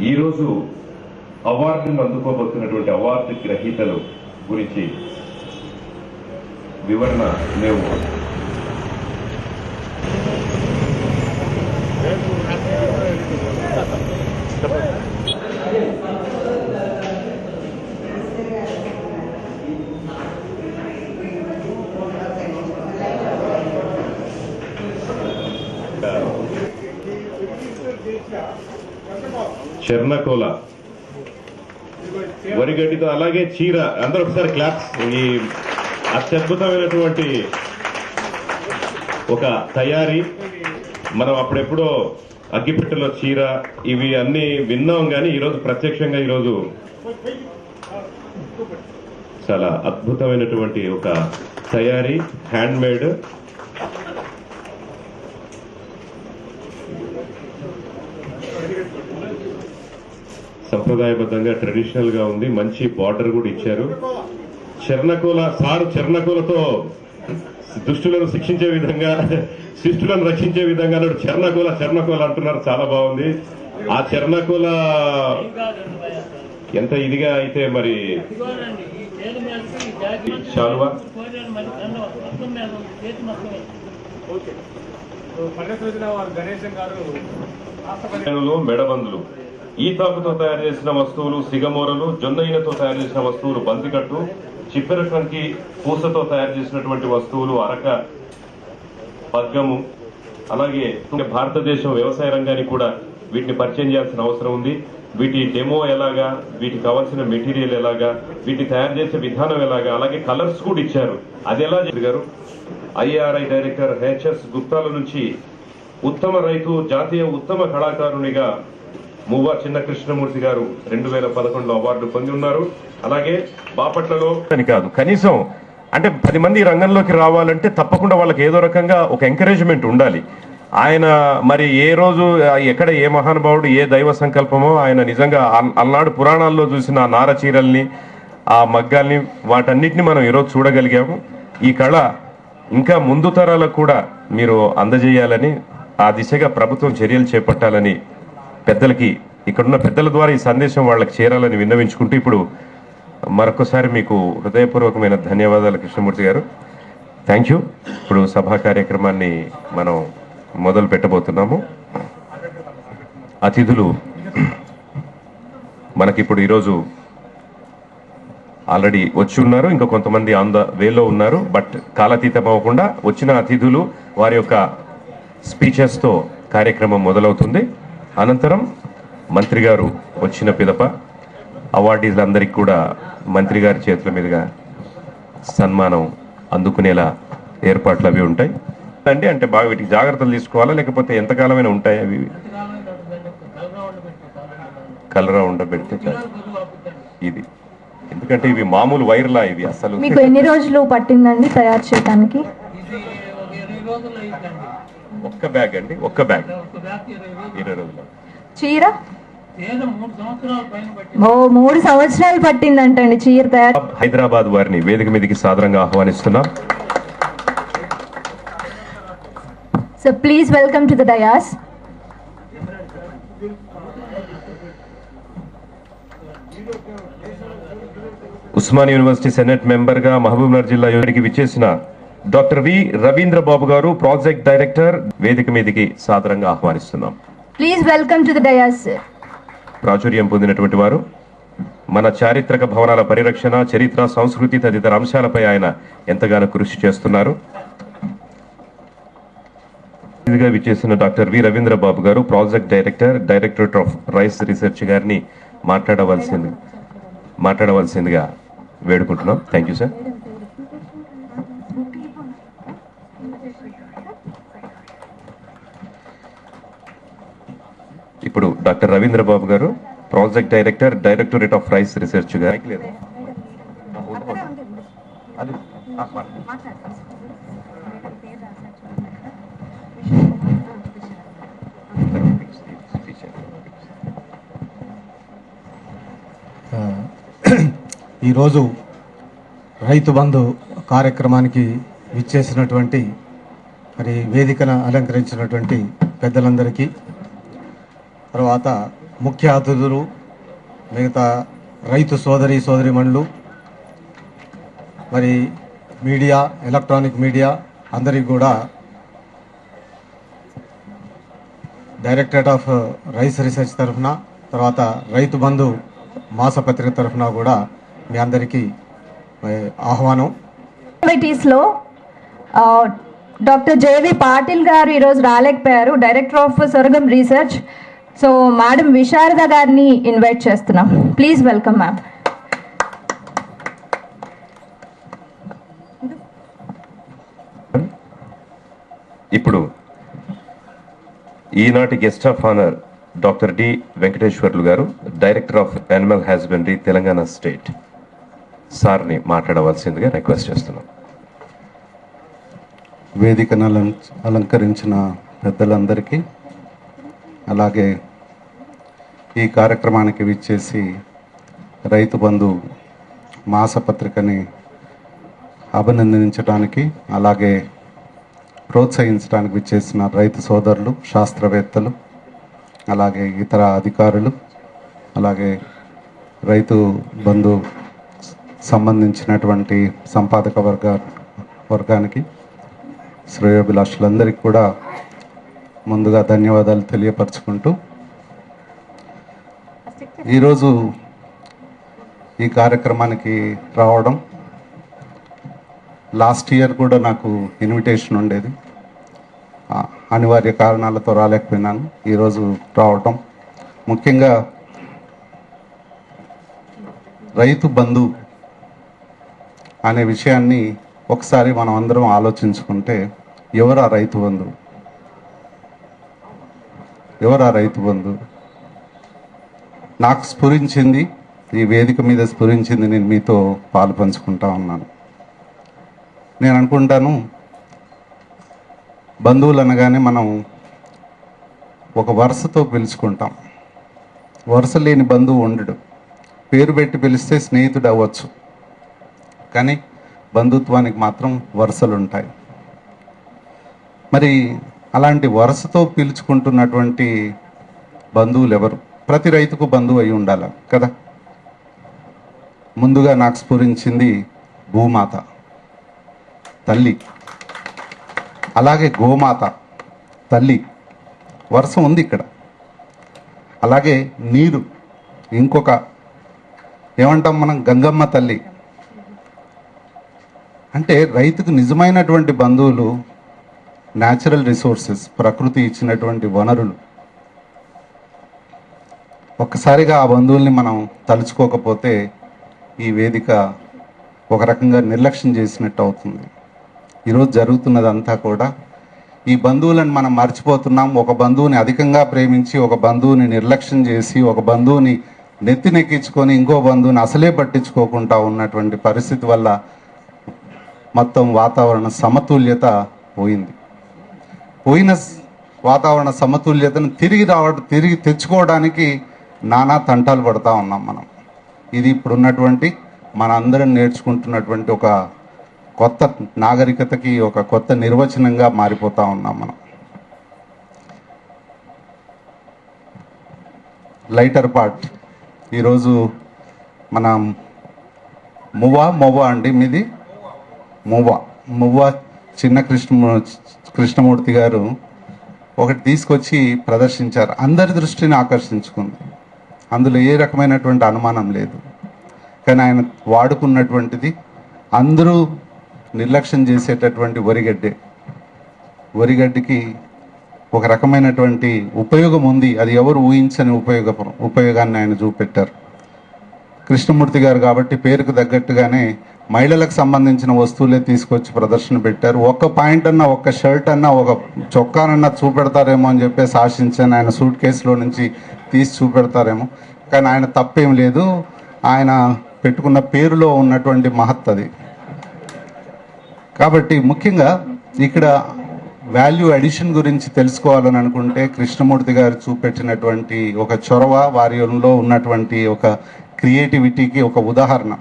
ఈరోజు అవార్డును అందుకోబోతున్నటువంటి అవార్డు గ్రహీతలు గురించి వివరణ మేము చెర్నకోల వరిగడ్డితో అలాగే చీర అందరూ ఒకసారి క్లాప్స్. ఈ అత్యద్భుతమైనటువంటి ఒక తయారీ మనం అప్పుడెప్పుడో అగ్గిపెట్టెలో చీర ఇవి అన్ని విన్నాం, కానీ ఈరోజు ప్రత్యక్షంగా ఈరోజు చాలా అద్భుతమైనటువంటి ఒక తయారీ, హ్యాండ్ మేడ్. సంప్రదాయబద్ధంగా ట్రెడిషనల్ గా ఉంది, మంచి బార్డర్ కూడా ఇచ్చారు. చెర్నకోల సారు చెర్నకోలతో దుష్టులను శిక్షించే విధంగా, శిష్టులను రక్షించే విధంగా చెర్నకోల చెర్నకోల అంటున్నారు. చాలా బాగుంది. ఆ చెర్నకోల ఎంత ఇదిగా అయితే మరి శాలువా మెడబందులు, ఈతాకుతో తయారు చేసిన వస్తువులు, సిగమూరలు, జొన్నయ్యతో తయారు చేసిన వస్తువులు, బంతికట్టు, చిప్పెర కంకి పూసతో తయారు చేసినటువంటి వస్తువులు, అరక, పద్గము, అలాగే భారతదేశం వ్యవసాయ రంగానికి కూడా వీటిని పరిచయం చేయాల్సిన అవసరం ఉంది. వీటి డెమో ఎలాగా, వీటికి కావాల్సిన మెటీరియల్ ఎలాగా, వీటిని తయారు చేసే విధానం ఎలాగా, అలాగే కలర్స్ కూడా ఇచ్చారు. అది ఎలా జరిగారు. ఐఆర్ఐ డైరెక్టర్ హెచ్ఎస్ గుప్తాల నుంచి ఉత్తమ రైతు, జాతీయ ఉత్తమ కళాకారునిగా మువ్వా చిన్న కృష్ణమూర్తి గారు 2011లో అవార్డు పొంది ఉన్నారు. అలాగే బాపట్లలో అని కాదు, కనీసం అంటే 10 మంది రంగంలోకి రావాలంటే తప్పకుండా వాళ్ళకి ఏదో రకంగా ఒక ఎంకరేజ్మెంట్ ఉండాలి. ఆయన మరి ఏ రోజు ఎక్కడ ఏ మహానుభావుడు ఏ దైవ సంకల్పమో ఆయన నిజంగా అలనాడు పురాణాల్లో చూసిన ఆ నార చీరల్ని, ఆ మగ్గాల్ని, వాటన్నిటిని మనం ఈరోజు చూడగలిగాము. ఈ కళ ఇంకా ముందు తరాలకు కూడా మీరు అందజేయాలని, ఆ దిశగా ప్రభుత్వం చర్యలు చేపట్టాలని పెద్దలకి, ఇక్కడున్న పెద్దల ద్వారా ఈ సందేశం వాళ్ళకి చేరాలని విన్నవించుకుంటూ ఇప్పుడు మరొకసారి మీకు హృదయపూర్వకమైన ధన్యవాదాలు కృష్ణమూర్తి గారు. Thank you. ఇప్పుడు సభా కార్యక్రమాన్ని మనం మొదలు పెట్టబోతున్నాము. అతిథులు మనకిప్పుడు ఈరోజు ఆల్రెడీ వచ్చి ఉన్నారు, ఇంకా కొంతమంది ఆన్ ద వేలో ఉన్నారు. బట్ కాలాతీతం అవ్వకుండా వచ్చిన అతిథులు వారి యొక్క స్పీచెస్తో కార్యక్రమం మొదలవుతుంది. అనంతరం మంత్రి గారు వచ్చిన పిదప అవార్డీలందరికీ కూడా మంత్రి గారి చేతుల మీదుగా సన్మానం అందుకునేలా ఏర్పాట్లు అవి ఉంటాయి అండి. అంటే బాగా వీటికి జాగ్రత్తలు తీసుకోవాలా, లేకపోతే ఎంతకాలమైనా ఉంటాయి అవి? కలరా ఉండబెడితే ఇది, ఎందుకంటే ఇవి మామూలు వైర్లా, ఇవి అసలు. మీకు ఎన్ని రోజులు పట్టిందండి తయారు చేయడానికి? ఒక్క బ్యాగ్ అండి, ఒక్క బ్యాగ్ 20 రోజులు. చీర 3 సంవత్సరాలు పట్టిందంటండి చీర తయారు. హైదరాబాద్ వారిని వేదిక మీదకి సాదరంగా ఆహ్వానిస్తున్నాం. So please welcome to the dais. Osmania university senate member గా మహబూబ్నగర్ జిల్లా యూనివర్సిటీకి విచ్చేసిన డాక్టర్ వి రవీంద్ర బాబు గారు, ప్రాజెక్ట్ డైరెక్టర్, వేదిక మీదకి సాదరంగా ఆహ్వానిస్తున్నాం. Please welcome to the dais. ప్రాచుర్యం పొందినటువంటి వారు, మన చారిత్రక భవనాల పరిరక్షణ, చరిత్ర, సంస్కృతి తదితర అంశాలపై ఆయన ఎంతగానో కృషి చేస్తున్నారు. ఇదిగా విచ్చేసిన డాక్టర్ వి రవీంద్ర బాబు గారు, project director, directorate of rice research గారిని మాట్లాడవలసిందిగా వేడుకుంటున్నాం. Thank you sir. ఇప్పుడు డాక్టర్ రవీంద్ర బాబు గారు, project director, directorate of rice research గారు. ఈరోజు రైతు బంధు కార్యక్రమానికి విచ్చేసినటువంటి మరి వేదికను అలంకరించినటువంటి పెద్దలందరికీ, తర్వాత ముఖ్య అతిథులు, మిగతా రైతు సోదరిమణులు, మరి మీడియా, ఎలక్ట్రానిక్ మీడియా అందరికీ కూడా డైరెక్టరేట్ ఆఫ్ రైస్ రీసెర్చ్ తరఫున, తర్వాత రైతు బంధు మాసపత్రిక తరఫున కూడా మీ అందరికీ ఆహ్వానం. యాక్టివిటీస్లో డాక్టర్ జేవి పాటిల్ గారు ఈరోజు రాలేకపోయారు, director of sorghum research. So madam Visharada గారిని ఇన్వైట్ చేస్తున్నాం. Please welcome ma'am. ఇప్పుడు ఈనాటి guest of honour doctor D Venkateswarlu garu, director of animal husbandry, Telangana state, సార్ని మాట్లాడవలసిందిగా రిక్వెస్ట్ చేస్తున్నాం. వేదికను అలంకరించిన పెద్దలందరికీ, అలాగే ఈ కార్యక్రమానికి విచ్చేసి రైతు బంధు మాసపత్రికని అభినందించడానికి, అలాగే ప్రోత్సహించడానికి విచ్చేసిన రైతు సోదరులు, శాస్త్రవేత్తలు, అలాగే ఇతర అధికారులు, అలాగే రైతు బంధు సంబంధించినటువంటి సంపాదక వర్గానికి, శ్రేయోభిలాషులందరికీ కూడా ముందుగా ధన్యవాదాలు తెలియపరచుకుంటూ, ఈరోజు ఈ కార్యక్రమానికి రావడం, లాస్ట్ ఇయర్ కూడా నాకు ఇన్విటేషన్ ఉండేది, అనివార్య కారణాలతో రాలేకపోయినాను. ఈరోజు రావటం, ముఖ్యంగా రైతు బంధు అనే విషయాన్ని ఒకసారి మనం అందరం ఆలోచించుకుంటే, ఎవరా రైతు బంధు? ఎవరా రైతు బంధు? నాకు స్ఫురించింది, ఈ వేదిక మీద స్ఫురించింది, నేను మీతో పాలు పంచుకుంటా ఉన్నాను. నేను అనుకుంటాను, బంధువులు అనగానే మనం ఒక వరుసతో పిలుచుకుంటాం. వరుస లేని బంధువు ఉండడు. పేరు పెట్టి పిలిస్తే స్నేహితుడు అవ్వచ్చు, కానీ బంధుత్వానికి మాత్రం వరుసలు ఉంటాయి. మరి అలాంటి వరుసతో పిలుచుకుంటున్నటువంటి బంధువులు ఎవరు? ప్రతి రైతుకు బంధువు అయి ఉండాలి కదా. ముందుగా నాకు స్ఫురించింది భూమాత, తల్లి, అలాగే గోమాత, తల్లి, వరుస ఉంది ఇక్కడ. అలాగే నీరు, ఇంకొక ఏమంటాం మనం, గంగమ్మ తల్లి. అంటే రైతుకు నిజమైనటువంటి బంధువులు న్యాచురల్ రిసోర్సెస్, ప్రకృతి ఇచ్చినటువంటి వనరులు. ఒక్కసారిగా ఆ బంధువుల్ని మనం తలుచుకోకపోతే ఈ వేదిక ఒక రకంగా నిర్లక్ష్యం చేసినట్టు అవుతుంది. ఈరోజు జరుగుతున్నదంతా కూడా ఈ బంధువులను మనం మర్చిపోతున్నాం. ఒక బంధువుని అధికంగా ప్రేమించి, ఒక బంధువుని నిర్లక్ష్యం చేసి, ఒక బంధువుని నెత్తినెక్కించుకొని ఇంకో బంధువుని అసలే పట్టించుకోకుండా ఉన్నటువంటి పరిస్థితి వల్ల మొత్తం వాతావరణ సమతుల్యత పోయింది. పోయిన వాతావరణ సమతుల్యతను తిరిగి తెచ్చుకోవడానికి నానా తంటాలు పడతా ఉన్నాం మనం. ఇది ఇప్పుడున్నటువంటి మన అందరం నేర్చుకుంటున్నటువంటి ఒక కొత్త నాగరికతకి ఒక కొత్త నిర్వచనంగా మారిపోతా ఉన్నాం మనం. లైటర్ పార్ట్, ఈరోజు మన మువ్వ అండి, మీది మువ్వ చిన్న కృష్ణమూర్తి గారు ఒకటి తీసుకొచ్చి ప్రదర్శించారు. అందరి దృష్టిని ఆకర్షించుకుంది. అందులో ఏ రకమైనటువంటి అనుమానం లేదు. కానీ ఆయన వాడుకున్నటువంటిది అందరూ నిర్లక్ష్యం చేసేటటువంటి వరిగడ్డికి ఒక రకమైనటువంటి ఉపయోగం ఉంది. అది ఎవరు ఊహించని ఉపయోగాన్ని ఆయన చూపెట్టారు. కృష్ణమూర్తి గారు కాబట్టి పేరుకు తగ్గట్టుగానే మహిళలకు సంబంధించిన వస్తువులే తీసుకొచ్చి ప్రదర్శన పెట్టారు. ఒక్క పాయింట్ అన్నా, ఒక్క షర్ట్ అన్నా, ఒక చొక్కానన్నా చూపెడతారేమో అని చెప్పేసి ఆశించాను. ఆయన సూట్ కేసులో నుంచి తీసి చూపెడతారేమో, కానీ ఆయన తప్పేం లేదు. ఆయన పెట్టుకున్న పేరులో ఉన్నటువంటి మహత్తది. కాబట్టి ముఖ్యంగా ఇక్కడ వాల్యూ అడిషన్ గురించి తెలుసుకోవాలని అనుకుంటే కృష్ణమూర్తి గారు చూపెట్టినటువంటి ఒక చొరవ, వారిలో ఉన్నటువంటి ఒక క్రియేటివిటీకి ఒక ఉదాహరణ.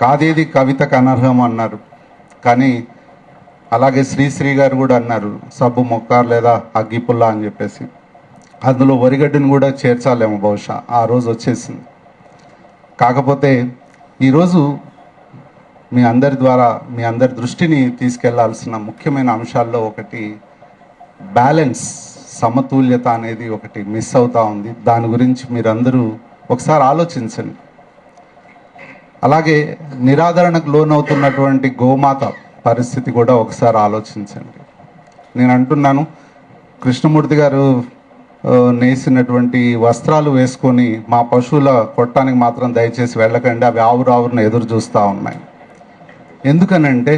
కాదేది కవితకు అనర్హం అన్నారు, కానీ అలాగే శ్రీశ్రీ గారు కూడా అన్నారు సబ్బు మొక్క లేదా అగ్గిపుల్ల అని చెప్పేసి. అందులో వరిగడ్డిని కూడా చేర్చాలేమో బహుశా, ఆ రోజు వచ్చేసింది. కాకపోతే ఈరోజు మీ అందరి ద్వారా మీ అందరి దృష్టిని తీసుకెళ్లాల్సిన ముఖ్యమైన అంశాల్లో ఒకటి బ్యాలెన్స్, సమతుల్యత అనేది ఒకటి మిస్ అవుతా ఉంది. దాని గురించి మీరందరూ ఒకసారి ఆలోచించండి. అలాగే నిరాదరణకు లోనవుతున్నటువంటి గోమాత పరిస్థితి కూడా ఒకసారి ఆలోచించండి. నేను అంటున్నాను, కృష్ణమూర్తి గారు నేసినటువంటి వస్త్రాలు వేసుకొని మా పశువుల కొట్టానికి మాత్రం దయచేసి వెళ్ళకండి, అవి ఆవురావురున ఎదురు చూస్తూ ఉన్నాయి. ఎందుకనంటే